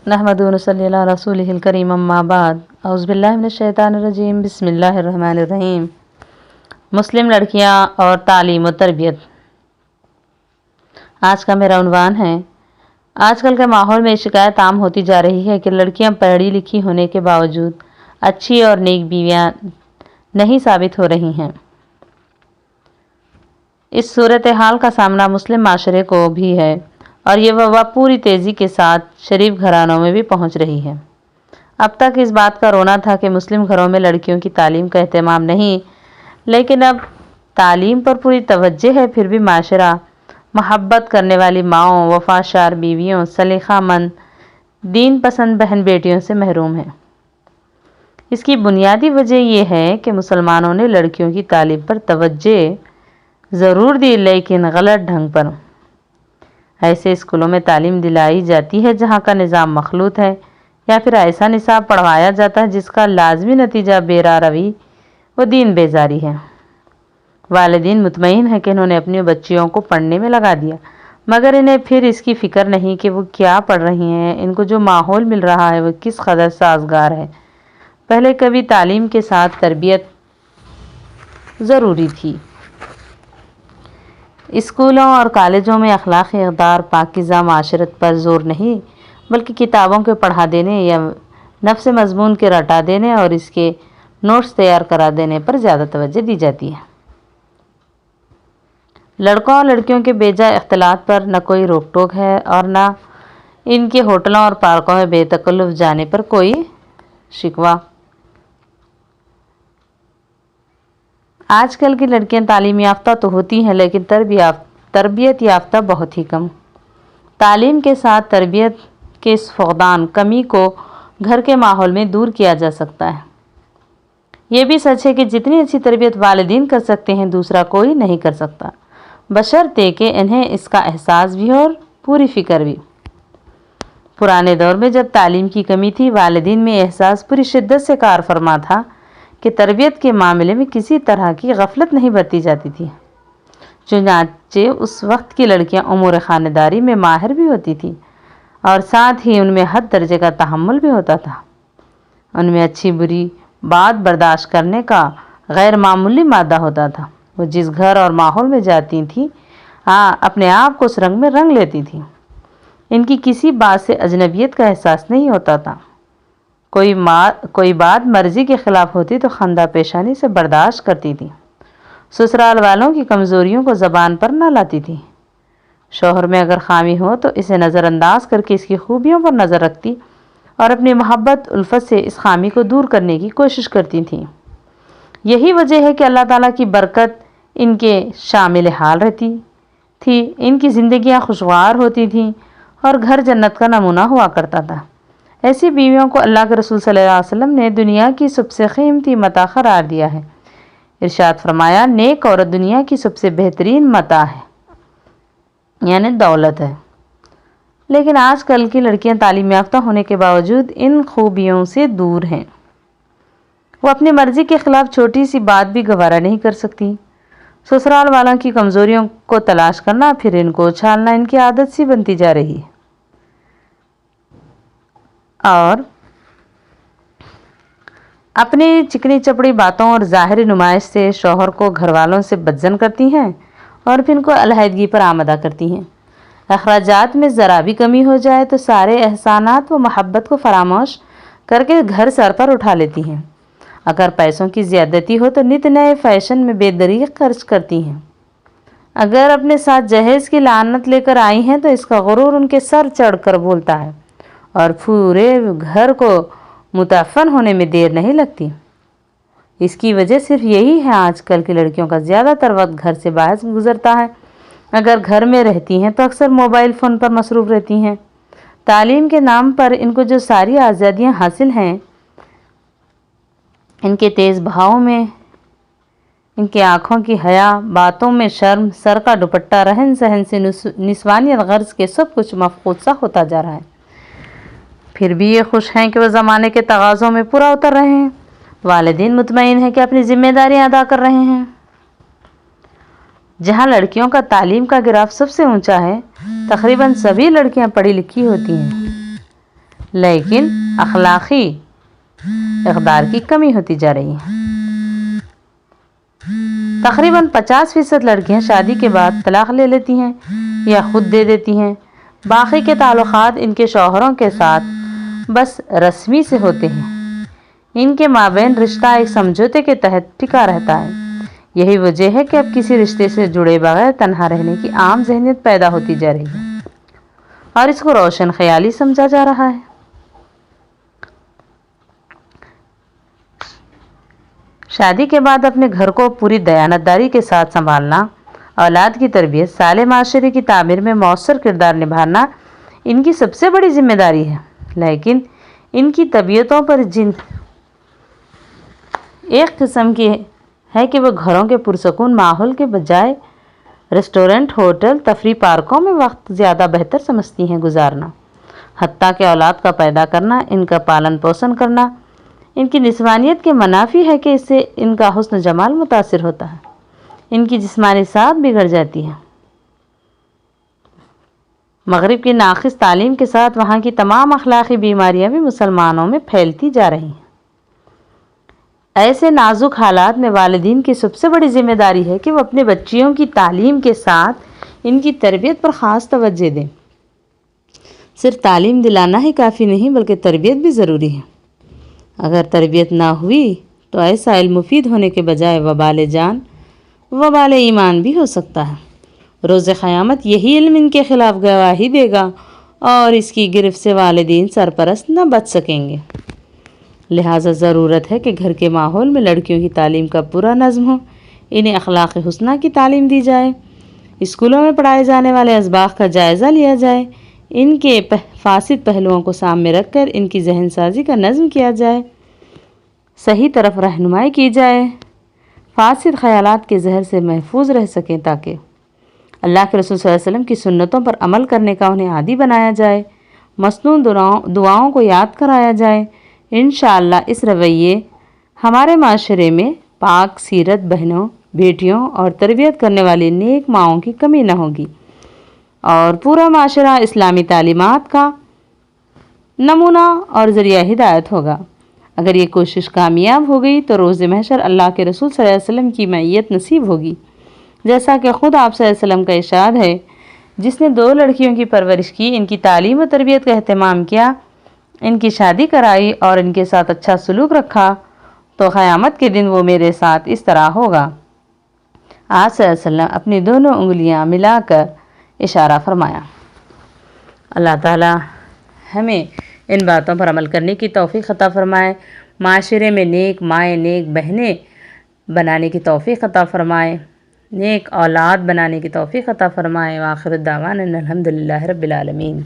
نحمدہ و نصلی علی رسولہ الکریم اما بعد اعوذ باللہ من الشیطان الرجیم بسم اللہ الرحمن الرحیم۔ مسلم لڑکیاں اور تعلیم و تربیت۔ آج کا میرا عنوان ہے، آج کل کے ماحول میں شکایت عام ہوتی جا رہی ہے کہ لڑکیاں پڑھی لکھی ہونے کے باوجود اچھی اور نیک بیویاں نہیں ثابت ہو رہی ہیں۔ اس صورتحال کا سامنا مسلم معاشرے کو بھی ہے اور یہ وبا پوری تیزی کے ساتھ شریف گھرانوں میں بھی پہنچ رہی ہے۔ اب تک اس بات کا رونا تھا کہ مسلم گھروں میں لڑکیوں کی تعلیم کا اہتمام نہیں، لیکن اب تعلیم پر پوری توجہ ہے، پھر بھی معاشرہ محبت کرنے والی ماؤں، وفاشار بیویوں، سلیقہ مند، دین پسند بہن بیٹیوں سے محروم ہے۔ اس کی بنیادی وجہ یہ ہے کہ مسلمانوں نے لڑکیوں کی تعلیم پر توجہ ضرور دی، لیکن غلط ڈھنگ پر۔ ایسے اسکولوں میں تعلیم دلائی جاتی ہے جہاں کا نظام مخلوط ہے، یا پھر ایسا نصاب پڑھوایا جاتا ہے جس کا لازمی نتیجہ بے روی و دین بیزاری ہے۔ والدین مطمئن ہیں کہ انہوں نے اپنی بچیوں کو پڑھنے میں لگا دیا، مگر انہیں پھر اس کی فکر نہیں کہ وہ کیا پڑھ رہی ہیں، ان کو جو ماحول مل رہا ہے وہ کس قدر سازگار ہے۔ پہلے کبھی تعلیم کے ساتھ تربیت ضروری تھی۔ اسکولوں اور کالجوں میں اخلاقی اقدار، پاکیزہ معاشرت پر زور نہیں، بلکہ کتابوں کے پڑھا دینے یا نفس مضمون کے رٹا دینے اور اس کے نوٹس تیار کرا دینے پر زیادہ توجہ دی جاتی ہے۔ لڑکوں اور لڑکیوں کے بیجا اختلاط پر نہ کوئی روک ٹوک ہے اور نہ ان کے ہوٹلوں اور پارکوں میں بے تکلف جانے پر کوئی شکوہ۔ آج کل کی لڑکیاں تعلیم یافتہ تو ہوتی ہیں لیکن تربیت یافتہ بہت ہی کم۔ تعلیم کے ساتھ تربیت کے اس فقدان کمی کو گھر کے ماحول میں دور کیا جا سکتا ہے۔ یہ بھی سچ ہے کہ جتنی اچھی تربیت والدین کر سکتے ہیں دوسرا کوئی نہیں کر سکتا، بشرطے کہ انہیں اس کا احساس بھی ہو اور پوری فکر بھی۔ پرانے دور میں جب تعلیم کی کمی تھی، والدین میں احساس پوری شدت سے کار فرما تھا کہ تربیت کے معاملے میں کسی طرح کی غفلت نہیں برتی جاتی تھی۔ چنانچہ اس وقت کی لڑکیاں امور خانداری میں ماہر بھی ہوتی تھیں اور ساتھ ہی ان میں حد درجے کا تحمل بھی ہوتا تھا۔ ان میں اچھی بری بات برداشت کرنے کا غیر معمولی مادہ ہوتا تھا۔ وہ جس گھر اور ماحول میں جاتی تھیں اپنے آپ کو اس رنگ میں رنگ لیتی تھیں۔ ان کی کسی بات سے اجنبیت کا احساس نہیں ہوتا تھا۔ کوئی بات مرضی کے خلاف ہوتی تو خندہ پیشانی سے برداشت کرتی تھی۔ سسرال والوں کی کمزوریوں کو زبان پر نہ لاتی تھی۔ شوہر میں اگر خامی ہو تو اسے نظر انداز کر کے اس کی خوبیوں پر نظر رکھتی اور اپنی محبت الفت سے اس خامی کو دور کرنے کی کوشش کرتی تھیں۔ یہی وجہ ہے کہ اللہ تعالیٰ کی برکت ان کے شامل حال رہتی تھی، ان کی زندگیاں خوشگوار ہوتی تھیں اور گھر جنت کا نمونہ ہوا کرتا تھا۔ ایسی بیویوں کو اللہ کے رسول صلی اللہ علیہ وسلم نے دنیا کی سب سے قیمتی متاع قرار دیا ہے۔ ارشاد فرمایا، نیک عورت دنیا کی سب سے بہترین متاع ہے، یعنی دولت ہے۔ لیکن آج کل کی لڑکیاں تعلیم یافتہ ہونے کے باوجود ان خوبیوں سے دور ہیں۔ وہ اپنی مرضی کے خلاف چھوٹی سی بات بھی گوارا نہیں کر سکتی۔ سسرال والوں کی کمزوریوں کو تلاش کرنا، پھر ان کو اچھالنا ان کی عادت سی بنتی جا رہی ہے، اور اپنی چکنی چپڑی باتوں اور ظاہری نمائش سے شوہر کو گھر والوں سے بدظن کرتی ہیں اور پھر ان کو علیحدگی پر آمادہ کرتی ہیں۔ اخراجات میں ذرا بھی کمی ہو جائے تو سارے احسانات و محبت کو فراموش کر کے گھر سر پر اٹھا لیتی ہیں۔ اگر پیسوں کی زیادتی ہو تو نت نئے فیشن میں بے دریغ خرچ کرتی ہیں۔ اگر اپنے ساتھ جہیز کی لعنت لے کر آئی ہیں تو اس کا غرور ان کے سر چڑھ کر بولتا ہے اور پورے گھر کو متعفن ہونے میں دیر نہیں لگتی۔ اس کی وجہ صرف یہی ہے، آج کل کی لڑکیوں کا زیادہ تر وقت گھر سے باہر گزرتا ہے۔ اگر گھر میں رہتی ہیں تو اکثر موبائل فون پر مصروف رہتی ہیں۔ تعلیم کے نام پر ان کو جو ساری آزادیاں حاصل ہیں، ان کے تیز بہاؤ میں، ان کے آنکھوں کی حیا، باتوں میں شرم، سر کا دوپٹہ، رہن سہن سے نسوانیت غرض کے سب کچھ مفقود سا ہوتا جا رہا ہے۔ پھر بھی یہ خوش ہیں کہ وہ زمانے کے تقاضوں میں پورا اتر رہے ہیں۔ والدین مطمئن ہیں کہ اپنی ذمہ داریاں ادا کر رہے ہیں۔ جہاں لڑکیوں کا تعلیم کا گراف سب سے اونچا ہے، تقریباً سبھی لڑکیاں پڑھی لکھی ہوتی ہیں، لیکن اخلاقی اقدار کی کمی ہوتی جا رہی ہے۔ تقریباً 50% لڑکیاں شادی کے بعد طلاق لے لیتی ہیں یا خود دے دیتی ہیں۔ باقی کے تعلقات ان کے شوہروں کے ساتھ بس رسمی سے ہوتے ہیں۔ ان کے مابین رشتہ ایک سمجھوتے کے تحت ٹکا رہتا ہے۔ یہی وجہ ہے کہ اب کسی رشتے سے جڑے بغیر تنہا رہنے کی عام ذہنیت پیدا ہوتی جا رہی ہے اور اس کو روشن خیالی سمجھا جا رہا ہے۔ شادی کے بعد اپنے گھر کو پوری دیانتداری کے ساتھ سنبھالنا، اولاد کی تربیت، صالح معاشرے کی تعمیر میں مؤثر کردار نبھانا ان کی سب سے بڑی ذمہ داری ہے۔ لیکن ان کی طبیعتوں پر جن ایک قسم کی ہے کہ وہ گھروں کے پرسکون ماحول کے بجائے ریسٹورنٹ، ہوٹل، تفریح پارکوں میں وقت زیادہ بہتر سمجھتی ہیں گزارنا۔ حتیٰ کہ اولاد کا پیدا کرنا، ان کا پالن پوشن کرنا ان کی نسوانیت کے منافی ہے کہ اس سے ان کا حسن جمال متاثر ہوتا ہے، ان کی جسمانی ساعت بگڑ جاتی ہے۔ مغرب کی ناقص تعلیم کے ساتھ وہاں کی تمام اخلاقی بیماریاں بھی مسلمانوں میں پھیلتی جا رہی ہیں۔ ایسے نازک حالات میں والدین کی سب سے بڑی ذمہ داری ہے کہ وہ اپنے بچیوں کی تعلیم کے ساتھ ان کی تربیت پر خاص توجہ دیں۔ صرف تعلیم دلانا ہی کافی نہیں بلکہ تربیت بھی ضروری ہے۔ اگر تربیت نہ ہوئی تو ایسا علم مفید ہونے کے بجائے وبال جان، وبال ایمان بھی ہو سکتا ہے۔ روز قیامت یہی علم ان کے خلاف گواہی دے گا اور اس کی گرفت سے والدین سرپرست نہ بچ سکیں گے۔ لہٰذا ضرورت ہے کہ گھر کے ماحول میں لڑکیوں کی تعلیم کا پورا نظم ہو، انہیں اخلاق حسنہ کی تعلیم دی جائے، اسکولوں میں پڑھائے جانے والے اسباق کا جائزہ لیا جائے، ان کے فاسد پہلوؤں کو سامنے رکھ کر ان کی ذہن سازی کا نظم کیا جائے، صحیح طرف رہنمائی کی جائے، فاسد خیالات کے زہر سے محفوظ رہ سکیں تاکہ اللہ کے رسول صلی اللہ علیہ وسلم کی سنتوں پر عمل کرنے کا انہیں عادی بنایا جائے، مسنون دعاؤں کو یاد کرایا جائے۔ انشاءاللہ اس رویے ہمارے معاشرے میں پاک سیرت بہنوں، بیٹیوں اور تربیت کرنے والی نیک ماؤں کی کمی نہ ہوگی اور پورا معاشرہ اسلامی تعلیمات کا نمونہ اور ذریعہ ہدایت ہوگا۔ اگر یہ کوشش کامیاب ہو گئی تو روز محشر اللہ کے رسول صلی اللہ علیہ وسلم کی معیت نصیب ہوگی، جیسا کہ خود آپ صلی اللہ علیہ وسلم کا ارشاد ہے، جس نے 2 لڑکیوں کی پرورش کی، ان کی تعلیم و تربیت کا اہتمام کیا، ان کی شادی کرائی اور ان کے ساتھ اچھا سلوک رکھا تو قیامت کے دن وہ میرے ساتھ اس طرح ہوگا۔ آپ صلی اللہ علیہ وسلم اپنی دونوں انگلیاں ملا کر اشارہ فرمایا۔ اللہ تعالی ہمیں ان باتوں پر عمل کرنے کی توفیق عطا فرمائے، معاشرے میں نیک مائیں، نیک بہنیں بنانے کی توفیق عطا فرمائے، نیک اولاد بنانے کی توفیق عطا فرمائے۔ وآخر الدعوانا الحمدللہ رب العالمین۔